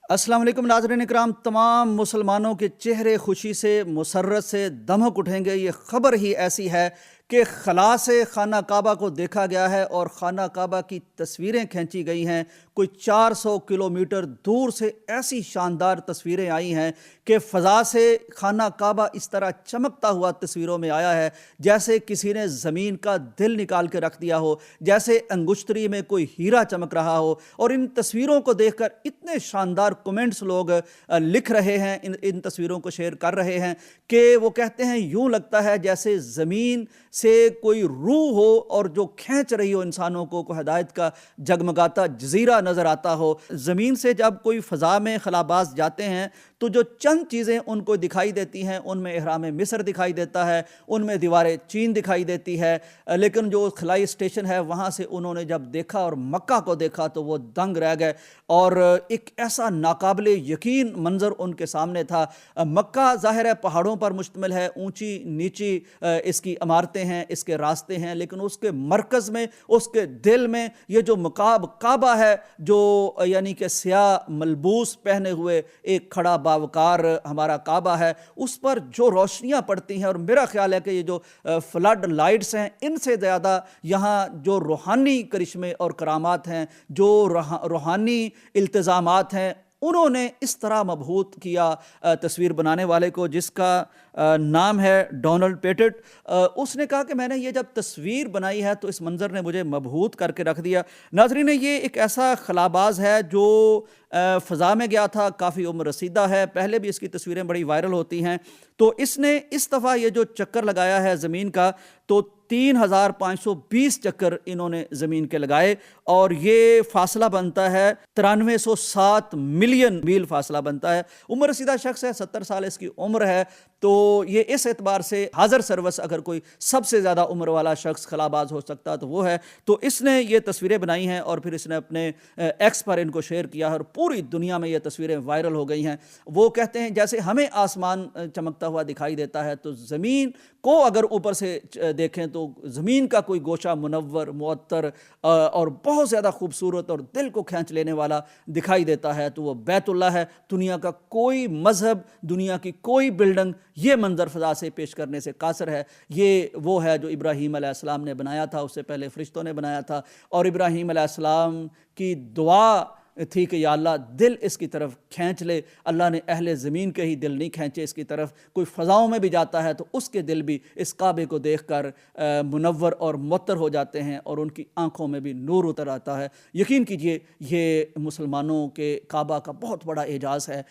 अस्सलाम वालेकुम नाज़रीन इकराम, तमाम मुसलमानों के चेहरे खुशी से मुसर्रत से दमक उठेंगे। ये ख़बर ही ऐसी है कि खला से खाना काबा को देखा गया है और खाना काबा की तस्वीरें खींची गई हैं। कोई 400 किलोमीटर दूर से ऐसी शानदार तस्वीरें आई हैं कि फ़ज़ा से खाना काबा इस तरह चमकता हुआ तस्वीरों में आया है जैसे किसी ने ज़मीन का दिल निकाल के रख दिया हो, जैसे अंगुश्तरी में कोई हीरा चमक रहा हो। और इन तस्वीरों को देखकर इतने शानदार कमेंट्स लोग लिख रहे हैं, इन तस्वीरों को शेयर कर रहे हैं कि वो कहते हैं यूं लगता है जैसे ज़मीन से कोई रूह हो और जो खींच रही हो इंसानों को हिदायत का जगमगाता जजीरा नज़र आता हो। ज़मीन से जब कोई फ़ज़ा में खलाबाज जाते हैं तो जो चंद चीज़ें उनको दिखाई देती हैं उनमें इहराम मिस्र दिखाई देता है, उनमें दीवार चीन दिखाई देती है। लेकिन जो खलाई स्टेशन है वहाँ से उन्होंने जब देखा और मक्का को देखा तो वो दंग रह गए और एक ऐसा नाकाबिले यकीन मंज़र उनके सामने था। मक्का ज़ाहिर है पहाड़ों पर मुश्तमिल है, ऊंची नीची इसकी इमारतें हैं, इसके रास्ते हैं, लेकिन उसके मरकज़ में, उसके दिल में ये जो मकाब काबा है, जो यानी कि स्याह मलबूस पहने हुए एक खड़ा बावकार हमारा काबा है, उस पर जो रोशनियाँ पड़ती हैं और मेरा ख्याल है कि ये जो फ्लड लाइट्स हैं इनसे ज़्यादा यहाँ जो रूहानी करिश्मे और करामात हैं, जो रूहानी इल्तिज़ामात हैं, उन्होंने इस तरह मबहूत किया तस्वीर बनाने वाले को, जिसका नाम है डोनाल्ड पेटेट। उसने कहा कि मैंने ये जब तस्वीर बनाई है तो इस मंज़र ने मुझे मबहूत करके रख दिया। नाज़रीन, ये एक ऐसा खलाबाज है जो फ़ज़ा में गया था, काफ़ी उम्र रसीदा है, पहले भी इसकी तस्वीरें बड़ी वायरल होती हैं। तो इसने इस दफ़ा ये जो चक्कर लगाया है ज़मीन का, तो 3520 चक्कर इन्होंने ज़मीन के लगाए और ये फासला बनता है 9307 मिलियन मील फासला बनता है। उम्र रसीदा शख्स है, 70 साल इसकी उम्र है, तो ये इस एतबार से हाज़र सर्वस अगर कोई सबसे ज़्यादा उम्र वाला शख्स खलाबाज हो सकता तो वो है। तो इसने ये तस्वीरें बनाई हैं और फिर इसने अपने एक्स पर इनको शेयर किया है और पूरी दुनिया में ये तस्वीरें वायरल हो गई हैं। वो कहते हैं जैसे हमें आसमान चमकता हुआ दिखाई देता है तो ज़मीन को अगर ऊपर से देखें तो ज़मीन का कोई गोशा मुनव्वर, मुअत्तर और बहुत ज़्यादा खूबसूरत और दिल को खींच लेने वाला दिखाई देता है तो वो बैतुल्लाह है। दुनिया का कोई मज़हब, दुनिया की कोई बिल्डिंग ये मंजर फ़ज़ा से पेश करने से कासर है। ये वो है जो इब्राहीम अलैहिस्सलाम ने बनाया था, उससे पहले फ़रिश्तों ने बनाया था और इब्राहीम अलैहिस्सलाम की दुआ थी कि या अल्लाह दिल इसकी तरफ खींच ले। अल्लाह ने अहले ज़मीन के ही दिल नहीं खींचे इसकी तरफ। कोई फ़ज़ाओं में भी जाता है तो उसके दिल भी इस काबे को देखकर मुनव्वर और मुअत्तर हो जाते हैं और उनकी आंखों में भी नूर उतर आता है। यकीन कीजिए ये मुसलमानों के काबा का बहुत बड़ा एजाज़ है